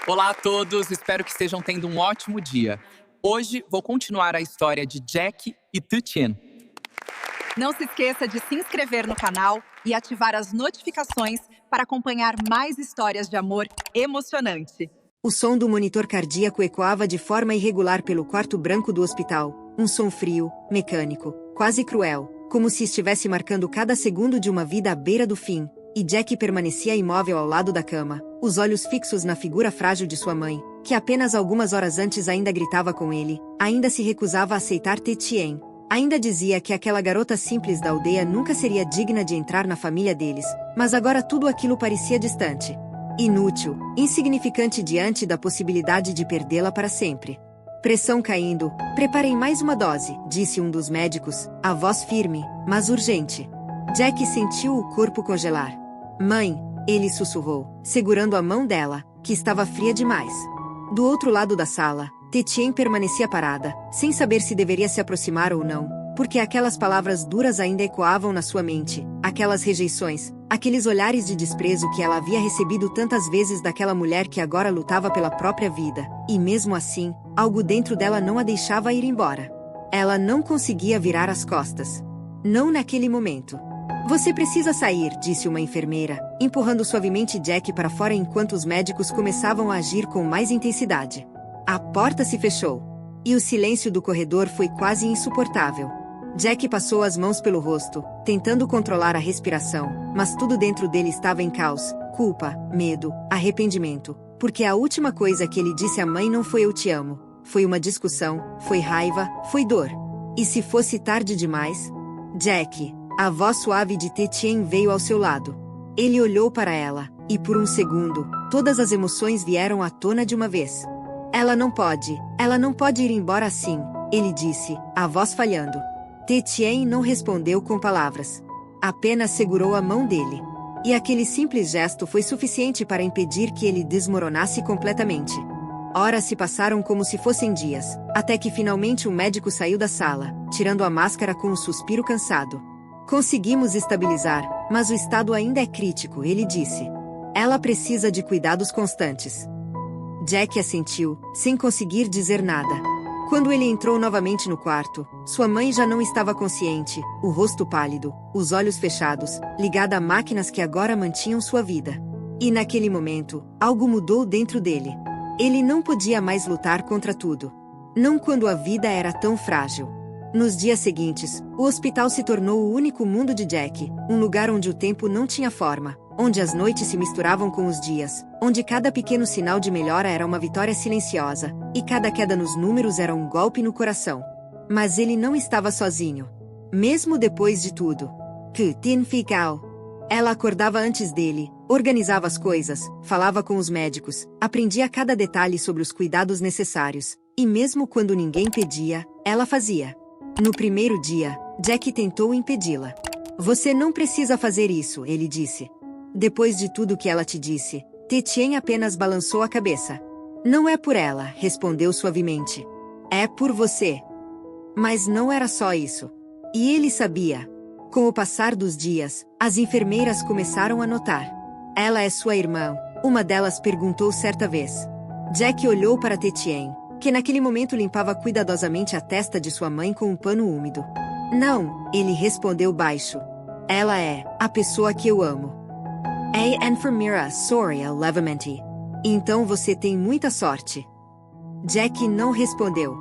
Olá a todos, espero que estejam tendo um ótimo dia. Hoje vou continuar a história de Jack e Tutien. Não se esqueça de se inscrever no canal e ativar as notificações para acompanhar mais histórias de amor emocionante. O som do monitor cardíaco ecoava de forma irregular pelo quarto branco do hospital. Um som frio, mecânico, quase cruel, como se estivesse marcando cada segundo de uma vida à beira do fim. E Jack permanecia imóvel ao lado da cama, os olhos fixos na figura frágil de sua mãe, que apenas algumas horas antes ainda gritava com ele, ainda se recusava a aceitar Tetien. Ainda dizia que aquela garota simples da aldeia nunca seria digna de entrar na família deles, mas agora tudo aquilo parecia distante. Inútil, insignificante diante da possibilidade de perdê-la para sempre. Pressão caindo. Preparem mais uma dose, disse um dos médicos, a voz firme, mas urgente. Jack sentiu o corpo congelar. Mãe, ele sussurrou, segurando a mão dela, que estava fria demais. Do outro lado da sala, Tetien permanecia parada, sem saber se deveria se aproximar ou não, porque aquelas palavras duras ainda ecoavam na sua mente, aquelas rejeições, aqueles olhares de desprezo que ela havia recebido tantas vezes daquela mulher que agora lutava pela própria vida, e mesmo assim, algo dentro dela não a deixava ir embora. Ela não conseguia virar as costas. Não naquele momento. Você precisa sair, disse uma enfermeira, empurrando suavemente Jack para fora enquanto os médicos começavam a agir com mais intensidade. A porta se fechou. E o silêncio do corredor foi quase insuportável. Jack passou as mãos pelo rosto, tentando controlar a respiração, mas tudo dentro dele estava em caos, culpa, medo, arrependimento, porque a última coisa que ele disse à mãe não foi eu te amo, foi uma discussão, foi raiva, foi dor. E se fosse tarde demais? Jack, a voz suave de Tetien veio ao seu lado. Ele olhou para ela, e por um segundo, todas as emoções vieram à tona de uma vez. Ela não pode ir embora assim, ele disse, a voz falhando. Tetien não respondeu com palavras. Apenas segurou a mão dele. E aquele simples gesto foi suficiente para impedir que ele desmoronasse completamente. Horas se passaram como se fossem dias, até que finalmente o médico saiu da sala, tirando a máscara com um suspiro cansado. Conseguimos estabilizar, mas o estado ainda é crítico, ele disse. Ela precisa de cuidados constantes. Jack assentiu, sem conseguir dizer nada. Quando ele entrou novamente no quarto, sua mãe já não estava consciente, o rosto pálido, os olhos fechados, ligada a máquinas que agora mantinham sua vida. E naquele momento, algo mudou dentro dele. Ele não podia mais lutar contra tudo. Não quando a vida era tão frágil. Nos dias seguintes, o hospital se tornou o único mundo de Jack, um lugar onde o tempo não tinha forma, onde as noites se misturavam com os dias, onde cada pequeno sinal de melhora era uma vitória silenciosa, e cada queda nos números era um golpe no coração. Mas ele não estava sozinho. Mesmo depois de tudo. Tutien ficou. Ela acordava antes dele, organizava as coisas, falava com os médicos, aprendia cada detalhe sobre os cuidados necessários, e mesmo quando ninguém pedia, ela fazia. No primeiro dia, Jack tentou impedi-la. Você não precisa fazer isso, ele disse. Depois de tudo que ela te disse, Tetien apenas balançou a cabeça. Não é por ela, respondeu suavemente. É por você. Mas não era só isso. E ele sabia. Com o passar dos dias, as enfermeiras começaram a notar. Ela é sua irmã, uma delas perguntou certa vez. Jack olhou para Tetien, que naquele momento limpava cuidadosamente a testa de sua mãe com um pano úmido. Não, ele respondeu baixo. Ela é a pessoa que eu amo. A enfermeira sorria levemente. Então você tem muita sorte. Jack não respondeu.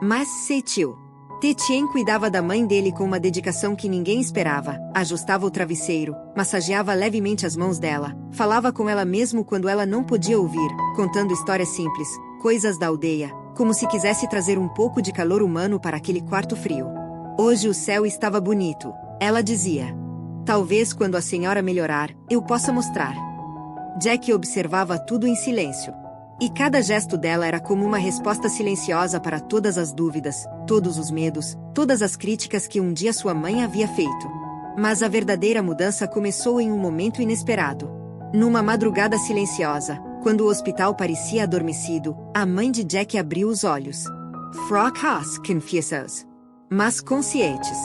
Mas sentiu. Tetien cuidava da mãe dele com uma dedicação que ninguém esperava, ajustava o travesseiro, massageava levemente as mãos dela, falava com ela mesmo quando ela não podia ouvir, contando histórias simples, coisas da aldeia, como se quisesse trazer um pouco de calor humano para aquele quarto frio. Hoje o céu estava bonito, ela dizia. Talvez quando a senhora melhorar, eu possa mostrar. Jack observava tudo em silêncio. E cada gesto dela era como uma resposta silenciosa para todas as dúvidas, todos os medos, todas as críticas que um dia sua mãe havia feito. Mas a verdadeira mudança começou em um momento inesperado. Numa madrugada silenciosa, quando o hospital parecia adormecido, a mãe de Jack abriu os olhos. Fracas, confessou. Mas conscientes.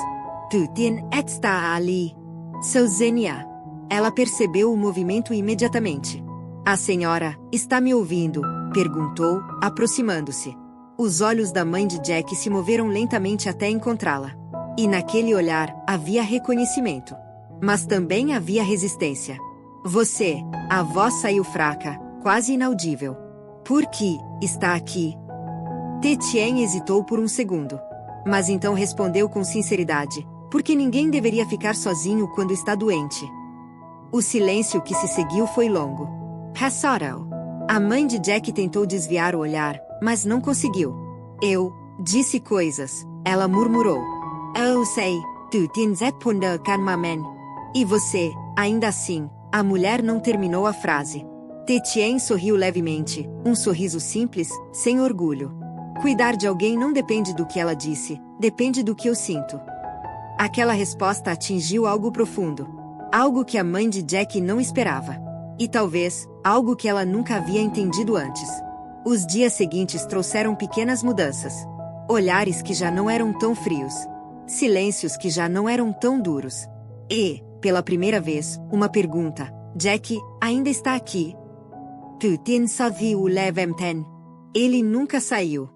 Tutien está ali. Sozinha. Ela percebeu o movimento imediatamente. A senhora está me ouvindo? Perguntou, aproximando-se. Os olhos da mãe de Jack se moveram lentamente até encontrá-la. E naquele olhar, havia reconhecimento. Mas também havia resistência. Você, a voz saiu fraca, quase inaudível. Por que está aqui? Tetien hesitou por um segundo. Mas então respondeu com sinceridade, porque ninguém deveria ficar sozinho quando está doente. O silêncio que se seguiu foi longo. Hassarel. A mãe de Jack tentou desviar o olhar, mas não conseguiu. Eu disse coisas, ela murmurou. Eu sei, tu tens ponder mamen. E você, ainda assim, a mulher não terminou a frase. Tetien sorriu levemente, um sorriso simples, sem orgulho. Cuidar de alguém não depende do que ela disse, depende do que eu sinto. Aquela resposta atingiu algo profundo. Algo que a mãe de Jack não esperava. E talvez, algo que ela nunca havia entendido antes. Os dias seguintes trouxeram pequenas mudanças. Olhares que já não eram tão frios. Silêncios que já não eram tão duros. E, pela primeira vez, uma pergunta. Jack, ainda está aqui? Tu tens savi o levemten? Ele nunca saiu.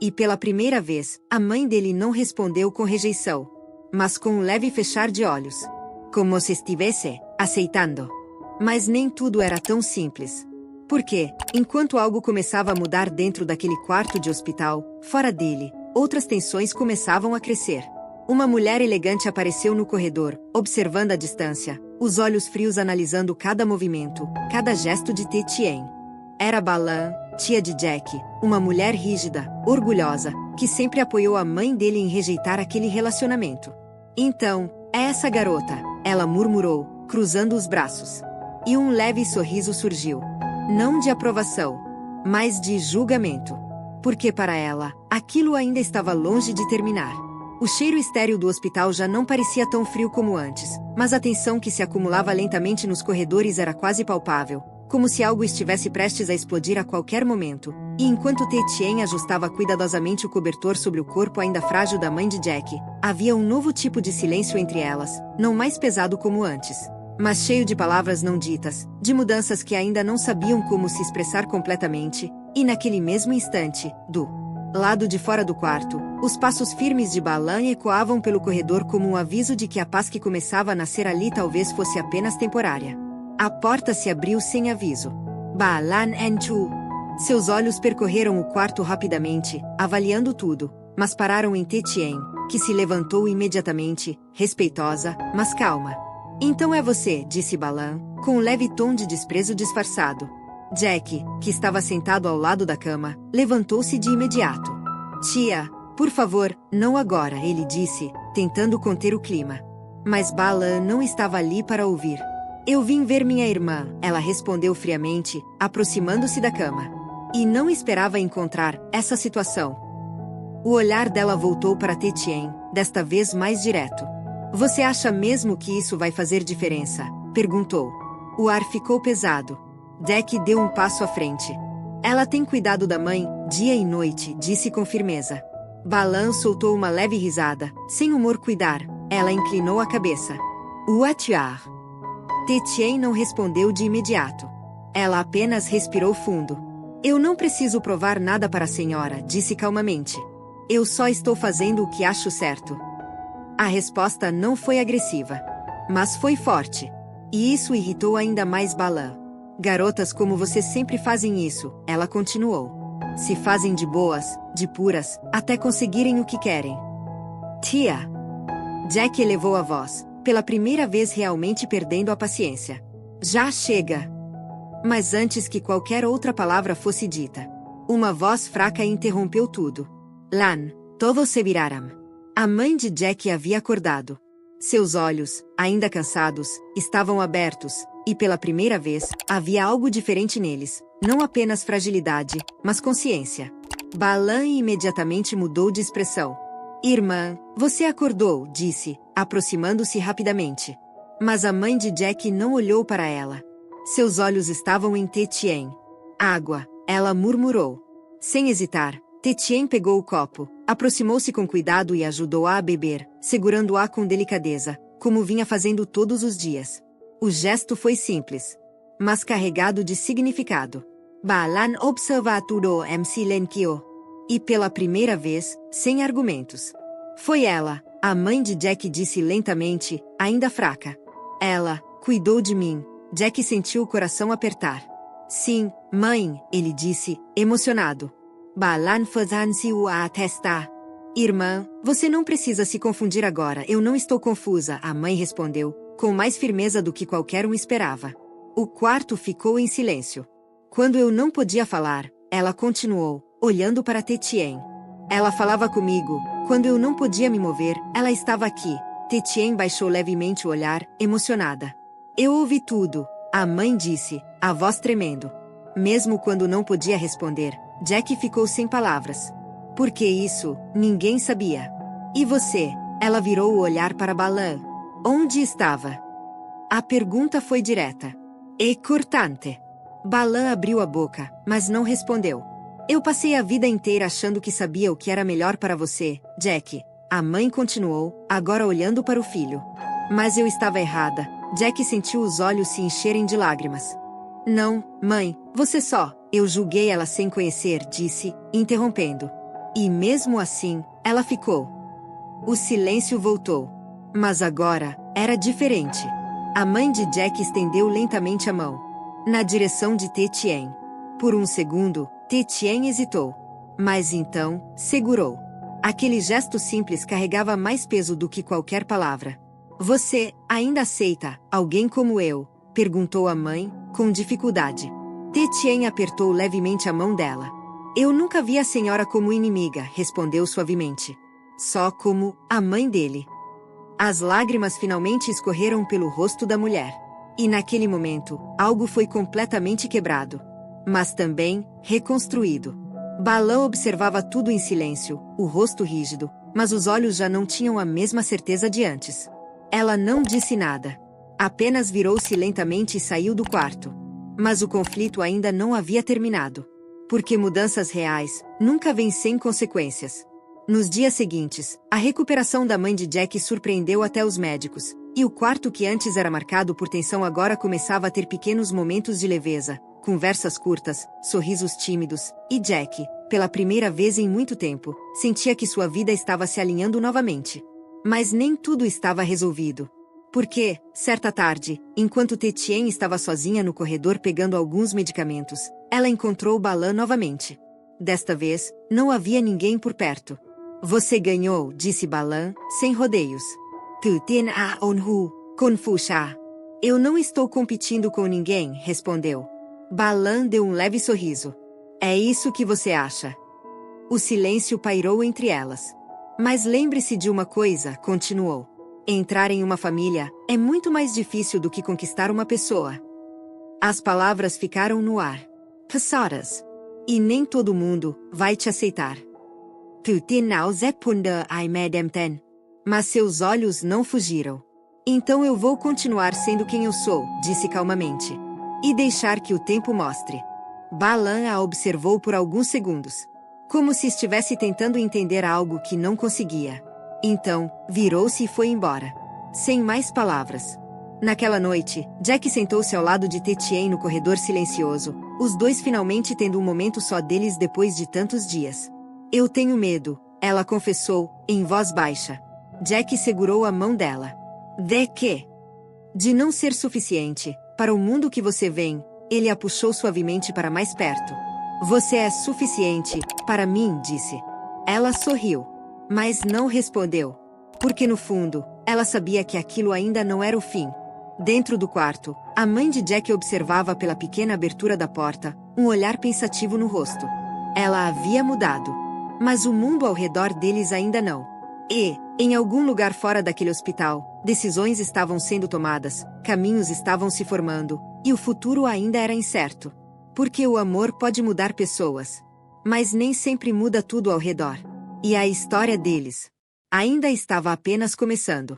E pela primeira vez, a mãe dele não respondeu com rejeição, mas com um leve fechar de olhos. Como se estivesse aceitando. Mas nem tudo era tão simples. Porque, enquanto algo começava a mudar dentro daquele quarto de hospital, fora dele, outras tensões começavam a crescer. Uma mulher elegante apareceu no corredor, observando a distância, os olhos frios analisando cada movimento, cada gesto de Tetien. Era Balan, tia de Jack, uma mulher rígida, orgulhosa, que sempre apoiou a mãe dele em rejeitar aquele relacionamento. Então, é essa garota, ela murmurou, cruzando os braços. E um leve sorriso surgiu. Não de aprovação, mas de julgamento. Porque para ela, aquilo ainda estava longe de terminar. O cheiro estéril do hospital já não parecia tão frio como antes, mas a tensão que se acumulava lentamente nos corredores era quase palpável, como se algo estivesse prestes a explodir a qualquer momento. E enquanto Tetien ajustava cuidadosamente o cobertor sobre o corpo ainda frágil da mãe de Jack, havia um novo tipo de silêncio entre elas, não mais pesado como antes, mas cheio de palavras não ditas, de mudanças que ainda não sabiam como se expressar completamente, e naquele mesmo instante, do lado de fora do quarto, os passos firmes de Balan ecoavam pelo corredor como um aviso de que a paz que começava a nascer ali talvez fosse apenas temporária. A porta se abriu sem aviso. Balan entrou. Seus olhos percorreram o quarto rapidamente, avaliando tudo, mas pararam em Tetien, que se levantou imediatamente, respeitosa, mas calma. Então é você, disse Balan, com um leve tom de desprezo disfarçado. Jack, que estava sentado ao lado da cama, levantou-se de imediato. Tia, por favor, não agora, ele disse, tentando conter o clima. Mas Balan não estava ali para ouvir. Eu vim ver minha irmã, ela respondeu friamente, aproximando-se da cama. E não esperava encontrar essa situação. O olhar dela voltou para Tetien, desta vez mais direto. Você acha mesmo que isso vai fazer diferença? Perguntou. O ar ficou pesado. Jack deu um passo à frente. Ela tem cuidado da mãe, dia e noite, disse com firmeza. Balan soltou uma leve risada, sem humor cuidar. Ela inclinou a cabeça. Uatiar. Tetien não respondeu de imediato. Ela apenas respirou fundo. Eu não preciso provar nada para a senhora, disse calmamente. Eu só estou fazendo o que acho certo. A resposta não foi agressiva, mas foi forte. E isso irritou ainda mais Balan. Garotas como você sempre fazem isso, ela continuou. Se fazem de boas, de puras, até conseguirem o que querem. Tia! Jack elevou a voz, pela primeira vez realmente perdendo a paciência. Já chega! Mas antes que qualquer outra palavra fosse dita, uma voz fraca interrompeu tudo. Lan, todos se viraram. A mãe de Jack havia acordado. Seus olhos, ainda cansados, estavam abertos, e pela primeira vez, havia algo diferente neles, não apenas fragilidade, mas consciência. Balan imediatamente mudou de expressão. Irmã, você acordou, disse, aproximando-se rapidamente. Mas a mãe de Jack não olhou para ela. Seus olhos estavam em Tetien. Água, ela murmurou. Sem hesitar, Tetien pegou o copo, aproximou-se com cuidado e ajudou-a a beber, segurando-a com delicadeza, como vinha fazendo todos os dias. O gesto foi simples. mas carregado de significado. Balan observa tudo em silêncio. E pela primeira vez, sem argumentos. Foi ela, a mãe de Jack disse lentamente, ainda fraca. Ela cuidou de mim. Jack sentiu o coração apertar. Sim, mãe, ele disse, emocionado. Balan fazan-se-o a atestar. Irmã, você não precisa se confundir agora, eu não estou confusa, a mãe respondeu, com mais firmeza do que qualquer um esperava. O quarto ficou em silêncio. Quando eu não podia falar, ela continuou, olhando para Tetien. Ela falava comigo, quando eu não podia me mover, ela estava aqui. Tetien baixou levemente o olhar, emocionada. Eu ouvi tudo, a mãe disse, a voz tremendo. Mesmo quando não podia responder, Jack ficou sem palavras. Por que isso, ninguém sabia. E você? Ela virou o olhar para Balan. Onde estava? A pergunta foi direta. E cortante. Balan abriu a boca, mas não respondeu. Eu passei a vida inteira achando que sabia o que era melhor para você, Jack. A mãe continuou, agora olhando para o filho. Mas eu estava errada. Jack sentiu os olhos se encherem de lágrimas. Não, mãe, você só. Eu julguei ela sem conhecer, disse, interrompendo. E mesmo assim, ela ficou. O silêncio voltou. Mas agora, era diferente. A mãe de Jack estendeu lentamente a mão. Na direção de Tetien. Por um segundo, Tetien hesitou. Mas então, segurou. Aquele gesto simples carregava mais peso do que qualquer palavra. Você ainda aceita alguém como eu? Perguntou a mãe, com dificuldade. Tetien apertou levemente a mão dela. Eu nunca vi a senhora como inimiga, respondeu suavemente. Só como a mãe dele. As lágrimas finalmente escorreram pelo rosto da mulher. E naquele momento, algo foi completamente quebrado. Mas também, reconstruído. Balan observava tudo em silêncio, o rosto rígido, mas os olhos já não tinham a mesma certeza de antes. Ela não disse nada. Apenas virou-se lentamente e saiu do quarto. Mas o conflito ainda não havia terminado. Porque mudanças reais nunca vêm sem consequências. Nos dias seguintes, a recuperação da mãe de Jack surpreendeu até os médicos, e o quarto que antes era marcado por tensão agora começava a ter pequenos momentos de leveza, conversas curtas, sorrisos tímidos, e Jack, pela primeira vez em muito tempo, sentia que sua vida estava se alinhando novamente. Mas nem tudo estava resolvido. Porque, certa tarde, enquanto Tetien estava sozinha no corredor pegando alguns medicamentos, ela encontrou Balan novamente. Desta vez, não havia ninguém por perto. Você ganhou, disse Balan, sem rodeios. Tu ten a onhu, confusha. Eu não estou competindo com ninguém, respondeu. Balan deu um leve sorriso. É isso que você acha? O silêncio pairou entre elas. Mas lembre-se de uma coisa, continuou. Entrar em uma família é muito mais difícil do que conquistar uma pessoa. As palavras ficaram no ar. Passadas. E nem todo mundo vai te aceitar. Tu tin não zepunda ai medemten. Mas seus olhos não fugiram. Então eu vou continuar sendo quem eu sou, disse calmamente. E deixar que o tempo mostre. Balan a observou por alguns segundos. Como se estivesse tentando entender algo que não conseguia. Então, virou-se e foi embora. Sem mais palavras. Naquela noite, Jack sentou-se ao lado de Tetien no corredor silencioso, os dois finalmente tendo um momento só deles depois de tantos dias. Eu tenho medo, ela confessou, em voz baixa. Jack segurou a mão dela. De quê? De não ser suficiente, para o mundo que você vem, ele a puxou suavemente para mais perto. Você é suficiente, para mim, disse. Ela sorriu. Mas não respondeu. Porque no fundo, ela sabia que aquilo ainda não era o fim. Dentro do quarto, a mãe de Jack observava pela pequena abertura da porta, um olhar pensativo no rosto. Ela havia mudado. Mas o mundo ao redor deles ainda não. E, em algum lugar fora daquele hospital, decisões estavam sendo tomadas, caminhos estavam se formando, e o futuro ainda era incerto. Porque o amor pode mudar pessoas. Mas nem sempre muda tudo ao redor. E a história deles ainda estava apenas começando.